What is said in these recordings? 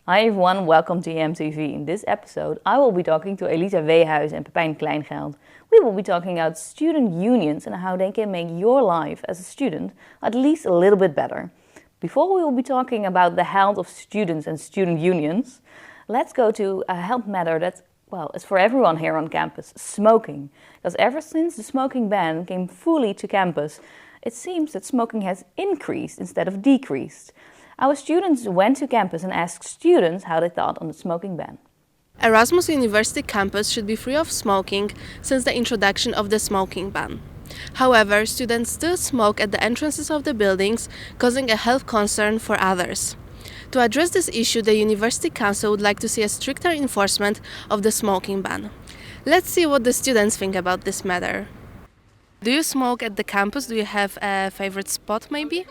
Hi everyone, welcome to EMTV. In this episode, I will be talking to Elisa Weehuizen and Pepijn Kleingeld. We will be talking about student unions and how they can make your life as a student at least a little bit better. Before we will be talking about the health of students and student unions, let's go to a health matter that, well, is for everyone here on campus, smoking. Because ever since the smoking ban came fully to campus, it seems that smoking has increased instead of decreased. Our students went to campus and asked students how they thought on the smoking ban. Erasmus University campus should be free of smoking since the introduction of the smoking ban. However, students still smoke at the entrances of the buildings, causing a health concern for others. To address this issue, the University Council would like to see a stricter enforcement of the smoking ban. Let's see what the students think about this matter. Do you smoke at the campus? Do you have a favorite spot maybe?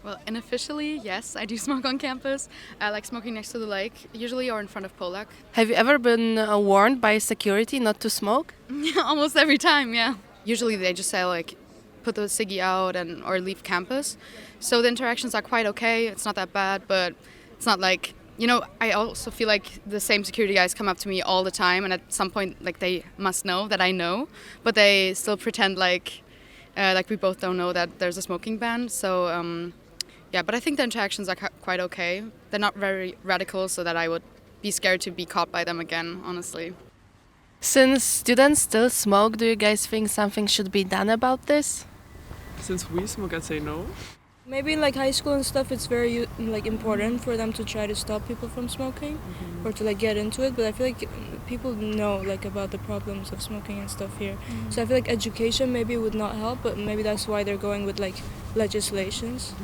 Well, unofficially, yes, I do smoke on campus. I like smoking next to the lake, usually, or in front of Polak. Have you ever been warned by security not to smoke? Almost every time, yeah. Usually they just say, put the ciggy out or leave campus. So the interactions are quite okay. It's not that bad, but it's not I also feel like the same security guys come up to me all the time, and at some point, they must know that I know, but they still pretend like we both don't know that there's a smoking ban. So, yeah, but I think the interactions are quite okay. They're not very radical, so that I would be scared to be caught by them again, honestly. Since students still smoke, do you guys think something should be done about this? Since we smoke, I'd say no. Maybe in high school and stuff, it's very important for them to try to stop people from smoking or to get into it. But I feel like people know about the problems of smoking and stuff here. So I feel like education maybe would not help, but maybe that's why they're going with legislations.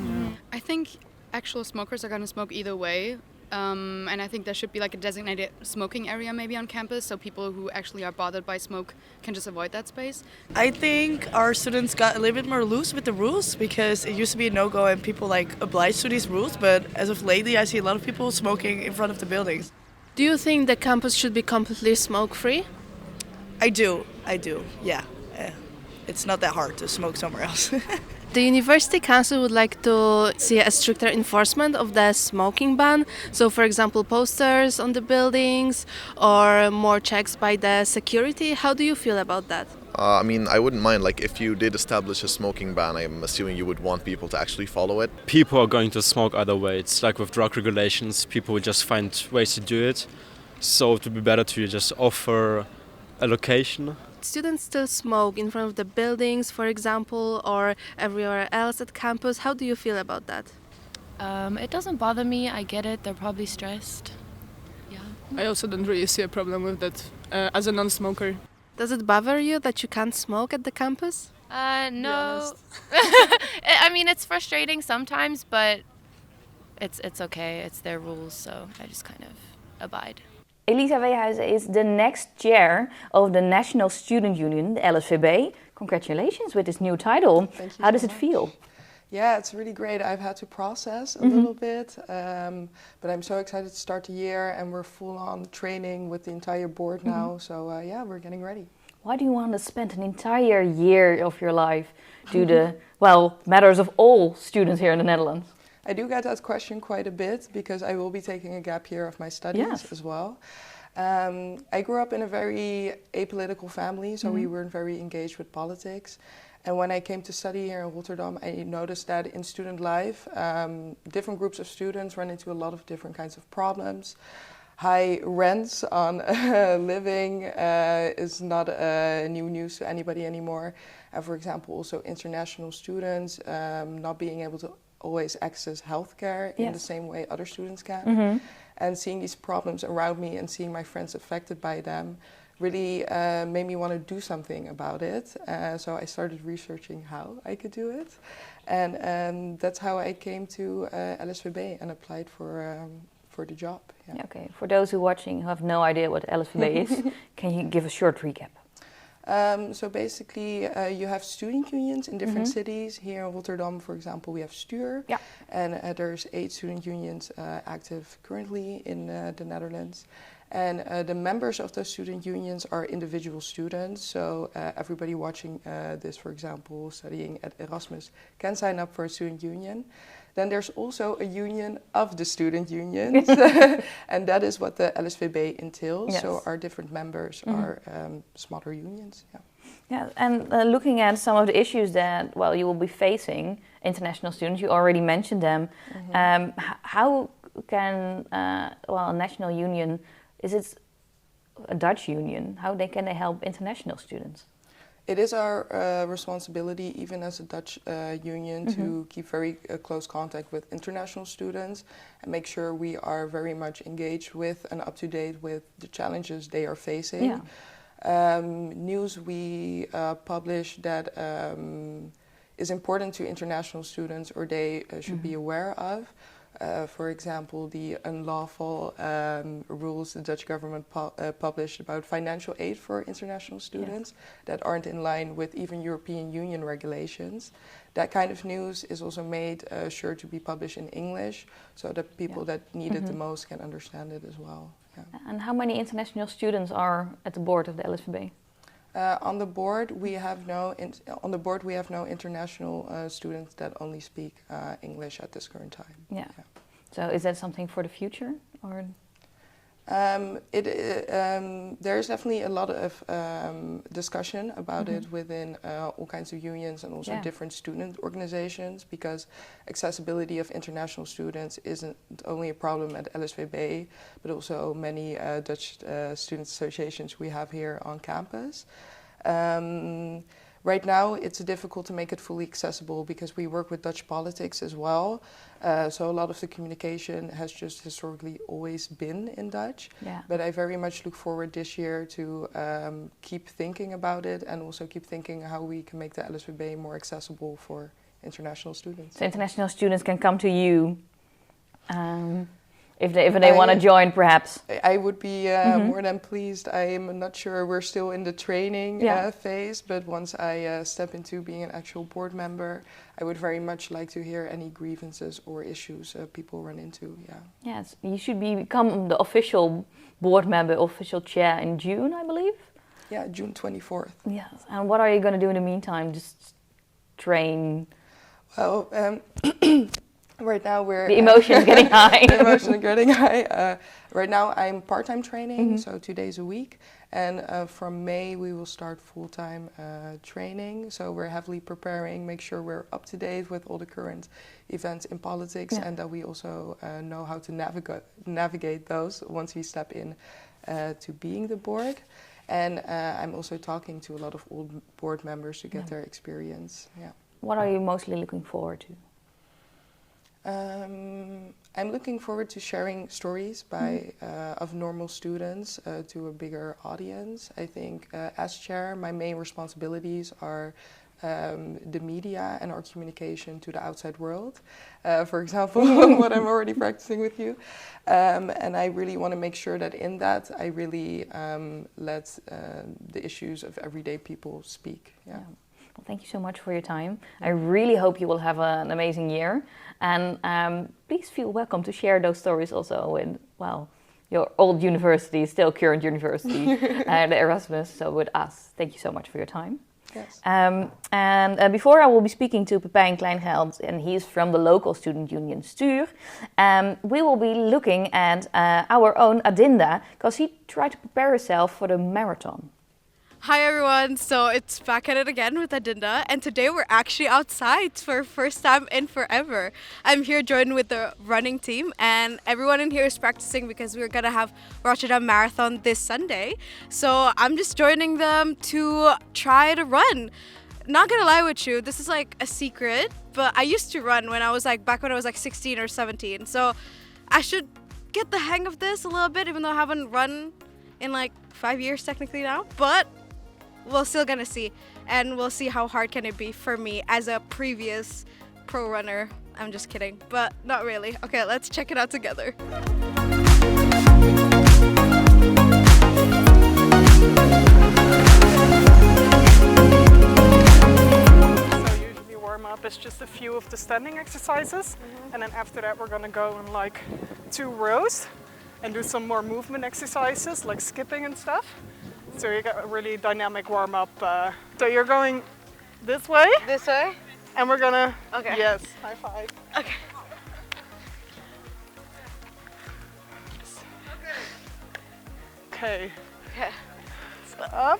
I think actual smokers are going to smoke either way. And I think there should be a designated smoking area maybe on campus, so people who actually are bothered by smoke can just avoid that space. I think our students got a little bit more loose with the rules because it used to be a no-go and people obliged to these rules, but as of lately I see a lot of people smoking in front of the buildings. Do you think the campus should be completely smoke-free? I do, yeah. It's not that hard to smoke somewhere else. The University Council would like to see a stricter enforcement of the smoking ban. So, for example, posters on the buildings or more checks by the security. How do you feel about that? I wouldn't mind, if you did establish a smoking ban, I'm assuming you would want people to actually follow it. People are going to smoke either way. It's like with drug regulations, people will just find ways to do it. So it would be better to just offer a location. Students still smoke in front of the buildings, for example, or everywhere else at campus. How do you feel about that? It doesn't bother me. I get it. They're probably stressed. Yeah. I also don't really see a problem with that as a non-smoker. Does it bother you that you can't smoke at the campus? No. It's frustrating sometimes, but it's okay. It's their rules, so I just kind of abide. Elisa Weehuizen is the next chair of the National Student Union, the LSVb. Congratulations with this new title. Thank you. How does it feel? Yeah, it's really great. I've had to process a little bit, but I'm so excited to start the year, and we're full on training with the entire board now. So we're getting ready. Why do you want to spend an entire year of your life to the, matters of all students here in the Netherlands? I do get that question quite a bit because I will be taking a gap year of my studies as well. I grew up in a very apolitical family, so we weren't very engaged with politics. And when I came to study here in Rotterdam, I noticed that in student life, different groups of students run into a lot of different kinds of problems. High rents on living is not new news to anybody anymore. And for example, also international students not being able to always access healthcare in the same way other students can. And seeing these problems around me and seeing my friends affected by them really made me want to do something about it. So I started researching how I could do it. And that's how I came to LSVb and applied for the job. Yeah. Okay, for those who are watching who have no idea what LSVb is, can you give a short recap? So basically, you have student unions in different cities. Here in Rotterdam, for example, we have STUUR. And there's 8 student unions active currently in the Netherlands. And the members of those student unions are individual students. So everybody watching this, for example, studying at Erasmus, can sign up for a student union. Then there's also a union of the student unions, and that is what the LSVb entails. Yes. So our different members are smaller unions. Yeah. Yeah, and looking at some of the issues that, well, you will be facing, international students, you already mentioned them. How can, a national union, is it a Dutch union, can they help international students? It is our responsibility, even as a Dutch union, to keep very close contact with international students and make sure we are very much engaged with and up to date with the challenges they are facing. Yeah. News we publish that is important to international students or they should be aware of. For example, the unlawful rules the Dutch government published about financial aid for international students that aren't in line with even European Union regulations. That kind of news is also made sure to be published in English so that people that need it the most can understand it as well. Yeah. And how many international students are at the board of the LSVb? On the board, we have no international students that only speak English at this current time. Yeah. So is that something for the future, or? There is definitely a lot of discussion about it within all kinds of unions and also different student organizations, because accessibility of international students isn't only a problem at LSVb, but also many Dutch student associations we have here on campus. Right now, it's difficult to make it fully accessible because we work with Dutch politics as well. So a lot of the communication has just historically always been in Dutch. Yeah. But I very much look forward this year to keep thinking about it and also keep thinking how we can make the LSVb more accessible for international students. So international students can come to you if they want to join, perhaps. I would be more than pleased. I'm not sure, we're still in the training phase, but once I step into being an actual board member, I would very much like to hear any grievances or issues people run into. Yes, you should become the official board member, official chair in June, I believe. Yeah, June 24th. Yes, and what are you going to do in the meantime? Just train? Well, right now we're... The emotion is getting high. The emotion is getting high. Right now I'm part-time training, so 2 days a week. And from May we will start full-time training. So we're heavily preparing, make sure we're up to date with all the current events in politics and that we also know how to navigate those once we step in to being the board. And I'm also talking to a lot of old board members to get their experience. Yeah. What are you mostly looking forward to? I'm looking forward to sharing stories of normal students to a bigger audience. I think as chair, my main responsibilities are the media and our communication to the outside world. For example, what I'm already practicing with you. And I really want to make sure that in that I really let the issues of everyday people speak. Yeah. Well, thank you so much for your time. I really hope you will have an amazing year. And please feel welcome to share those stories also with, well, your old university, still current university, the Erasmus, so with us. Thank you so much for your time. Yes. And before I will be speaking to Pepijn Kleingeld, and he's from the local student union STUUR, we will be looking at our own Adinda, because he tried to prepare herself for the marathon. Hi everyone, so it's back at it again with Adinda, and today we're actually outside for first time in forever. I'm here joined with the running team, and everyone in here is practicing because we're gonna have Rotterdam Marathon this Sunday. So I'm just joining them to try to run. Not gonna lie with you, this is like a secret, but I used to run when I was back when I was 16 or 17. So I should get the hang of this a little bit, even though I haven't run in 5 years technically now, but we're still gonna see, and we'll see how hard can it be for me as a previous pro runner. I'm just kidding, but not really. Okay, let's check it out together. So usually warm up is just a few of the standing exercises, and then after that we're gonna go in 2 rows. and do some more movement exercises like skipping and stuff. So you get a really dynamic warm up. So you're going this way. This way? And we're gonna, Okay. yes, high five. Okay. Okay. Okay. Up.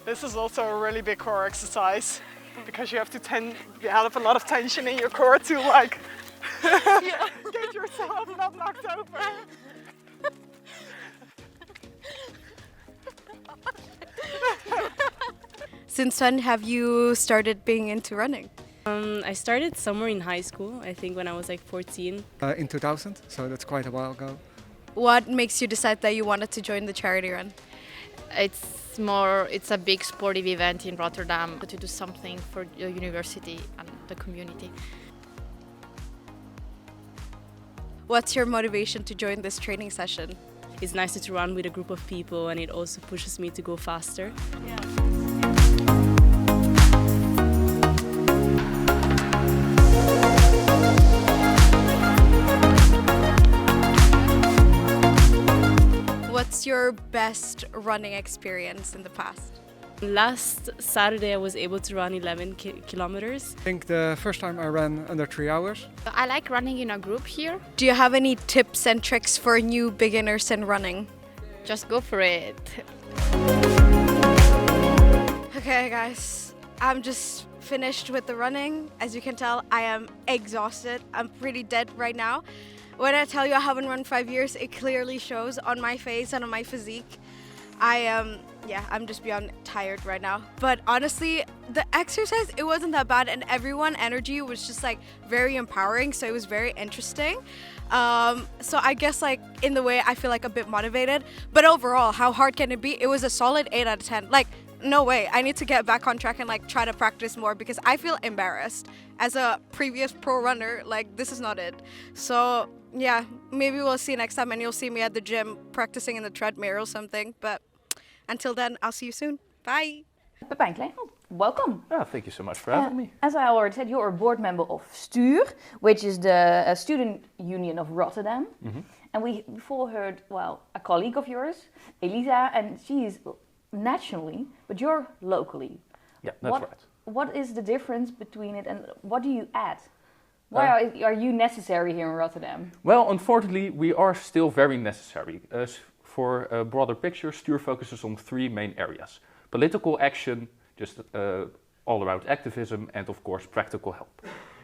This is also a really big core exercise because you have to have a lot of tension in your core to like get yourself not knocked over. Since when have you started being into running? I started somewhere in high school, I think when I was like 14. In 2000, so that's quite a while ago. What makes you decide that you wanted to join the charity run? It's a big sportive event in Rotterdam to do something for the university and the community. What's your motivation to join this training session? It's nicer to run with a group of people and it also pushes me to go faster. Yeah. What's your best running experience in the past? Last Saturday I was able to run 11 kilometers. I think the first time I ran under 3 hours. I like running in a group here. Do you have any tips and tricks for new beginners in running? Just go for it. Okay guys, I'm just finished with the running. As you can tell, I am exhausted. I'm pretty dead right now. When I tell you I haven't run 5 years, it clearly shows on my face and on my physique. I'm just beyond tired right now. But honestly, the exercise, it wasn't that bad, and everyone's energy was just like very empowering, so it was very interesting. So I guess like in the way I feel like a bit motivated, but overall, how hard can it be? It was a solid 8 out of 10. Like, no way, I need to get back on track and like try to practice more because I feel embarrassed. As a previous pro runner, like this is not it. So yeah, maybe we'll see next time and you'll see me at the gym practicing in the treadmill or something. But until then, I'll see you soon. Bye. Pepijn Kleingeld, welcome. Thank you so much for having me. As I already said, you're a board member of STUUR, which is the student union of Rotterdam. Mm-hmm. And we before heard, a colleague of yours, Elisa, and she's nationally, but you're locally. Yeah, that's right. What is the difference between it and what do you add? Why are you necessary here in Rotterdam? Well, unfortunately, we are still very necessary. For a broader picture, STUUR focuses on 3 main areas. Political action, just all around activism, and of course practical help.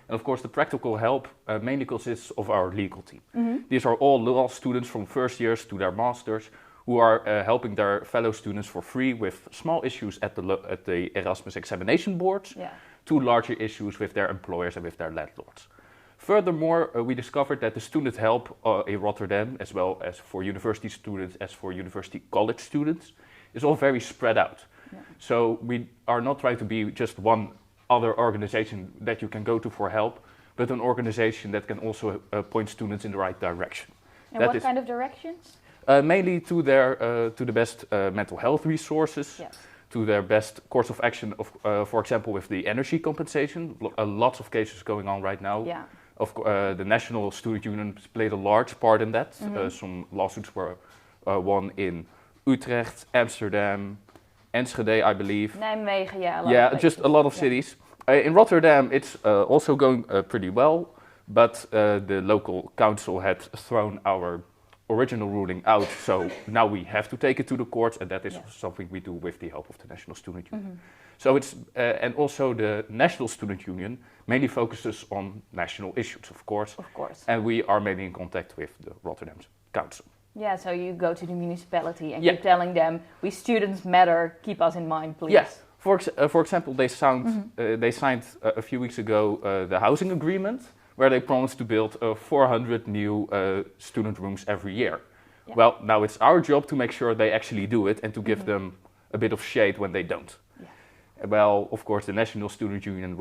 And of course the practical help mainly consists of our legal team. Mm-hmm. These are all law students from first years to their masters who are helping their fellow students for free with small issues at the Erasmus examination boards, to larger issues with their employers and with their landlords. Furthermore, we discovered that the student help in Rotterdam, as well as for university students, as for university college students, is all very spread out. Yeah. So we are not trying to be just one other organization that you can go to for help, but an organization that can also point students in the right direction. And what kind of directions? Mainly to the best mental health resources, to their best course of action, for example, with the energy compensation. Lots of cases going on right now. Yeah. The National Student Union played a large part in that. Mm-hmm. Some lawsuits were won in Utrecht, Amsterdam, Enschede, I believe. Nijmegen, yeah. Just a lot of cities. In Rotterdam, it's also going pretty well, but the local council had thrown our original ruling out, so now we have to take it to the courts, and that is something we do with the help of the National Student Union. Mm-hmm. So it's and also the National Student Union mainly focuses on national issues, of course. Of course. And we are mainly in contact with the Rotterdam Council. Yeah, so you go to the municipality and you're telling them, we students matter, keep us in mind, please. Yes. For example, they signed a few weeks ago the housing agreement, where they promised to build 400 new student rooms every year. Yeah. Well, now it's our job to make sure they actually do it and to give them a bit of shade when they don't. Yeah. Well, of course, the National Student Union,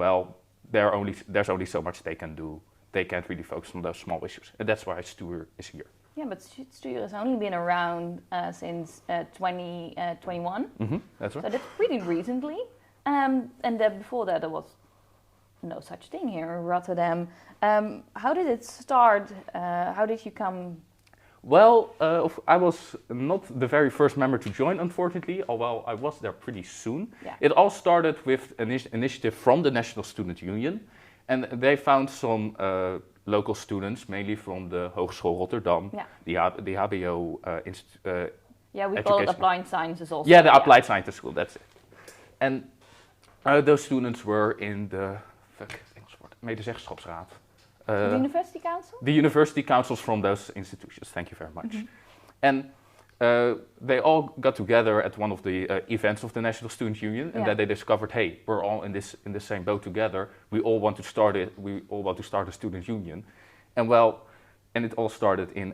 there's only so much they can do. They can't really focus on those small issues. And that's why STUUR is here. Yeah, but STUUR has only been around since 2021. Mm-hmm, that's right. So that's pretty recently. And then before that, there was no such thing here in Rotterdam. How did it start? How did you come? Well, I was not the very first member to join, unfortunately, although I was there pretty soon. Yeah. It all started with an initiative from the National Student Union, and they found some local students, mainly from the Hogeschool Rotterdam, the HBO Institute. Yeah, we call it Applied Sciences also. Yeah, the Applied Sciences School, that's it. And those students were in the medezeggenschapsraad. The University Council? The university councils from those institutions, thank you very much. And they all got together at one of the events of the National Student Union, and then they discovered, hey, we're all in the same boat together. We all want to start it. We all want to start a student union, and it all started in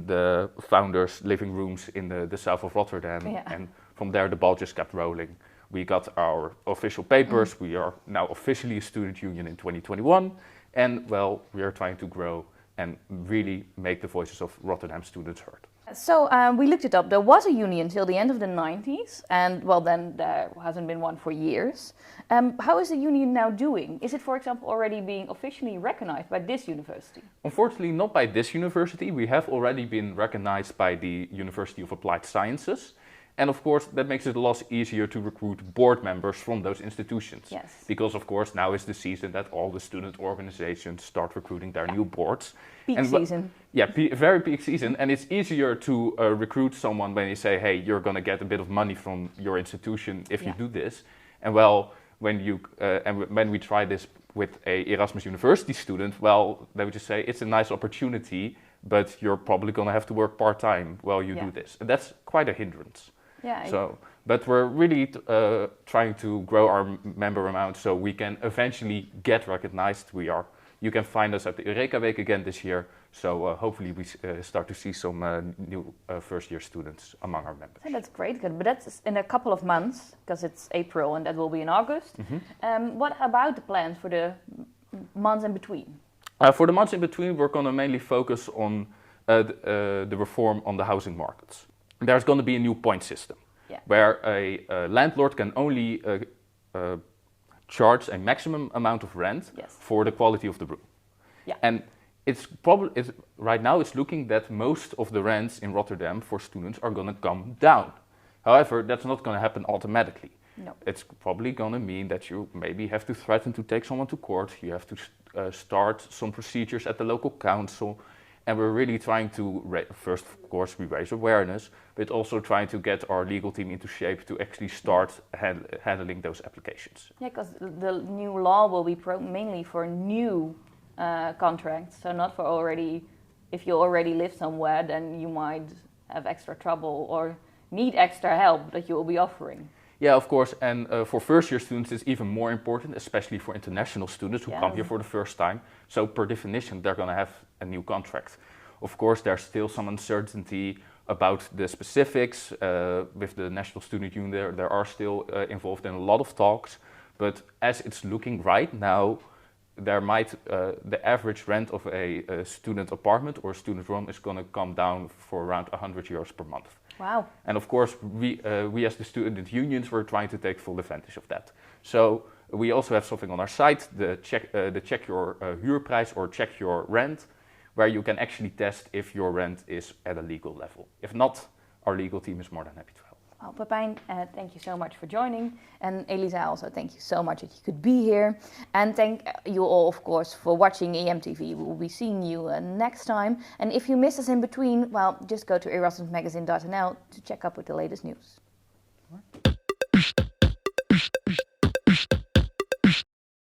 the founders' living rooms in the south of Rotterdam, and from there the ball just kept rolling. We got our official papers. We are now officially a student union in 2021, and we are trying to grow and really make the voices of Rotterdam students heard. So we looked it up. There was a union till the end of the 90s, and then there hasn't been one for years. How is the union now doing? Is it, for example, already being officially recognized by this university? Unfortunately, not by this university. We have already been recognized by the University of Applied Sciences. And of course, that makes it a lot easier to recruit board members from those institutions. Yes. Because of course, now is the season that all the student organizations start recruiting their new boards. Peak season. Yeah, very peak season. And it's easier to recruit someone when you say, hey, you're going to get a bit of money from your institution if you do this. And when we try this with a Erasmus University student, they would just say, it's a nice opportunity, but you're probably going to have to work part-time while you do this. And that's quite a hindrance. Yeah. But we're really trying to grow our member amount so we can eventually get recognized. You can find us at the Eureka Week again this year. So hopefully we start to see some new first-year students among our members. So that's great, good. But that's in a couple of months, because it's April and that will be in August. What about the plans for the months in between? For the months in between, we're going to mainly focus on the reform on the housing markets. There's going to be a new point system where a landlord can only charge a maximum amount of rent for the quality of the room. Yeah. And right now it's looking that most of the rents in Rotterdam for students are going to come down. However, that's not going to happen automatically. No. It's probably going to mean that you maybe have to threaten to take someone to court. You have to start some procedures at the local council. And we're really trying to, first of course, we raise awareness, but also trying to get our legal team into shape to actually start handling those applications. Yeah, because the new law will be mainly for new contracts, so not for if you already live somewhere, then you might have extra trouble or need extra help that you will be offering. Yeah, of course, and for first-year students it's even more important, especially for international students who come here for the first time. So per definition, they're going to have a new contract. Of course, there's still some uncertainty about the specifics with the National Student Union. There are still involved in a lot of talks, but as it's looking right now, the average rent of a student apartment or a student room is going to come down for around 100 euros per month. Wow. And of course, we as the student unions, we're trying to take full advantage of that. So we also have something on our site, the check your huurprijs or check your rent, where you can actually test if your rent is at a legal level. If not, our legal team is more than happy to help. Well, Pepijn, thank you so much for joining. And Elisa, also thank you so much that you could be here. And thank you all, of course, for watching EMTV. We will be seeing you next time. And if you miss us in between, just go to erasmusmagazine.nl to check up with the latest news.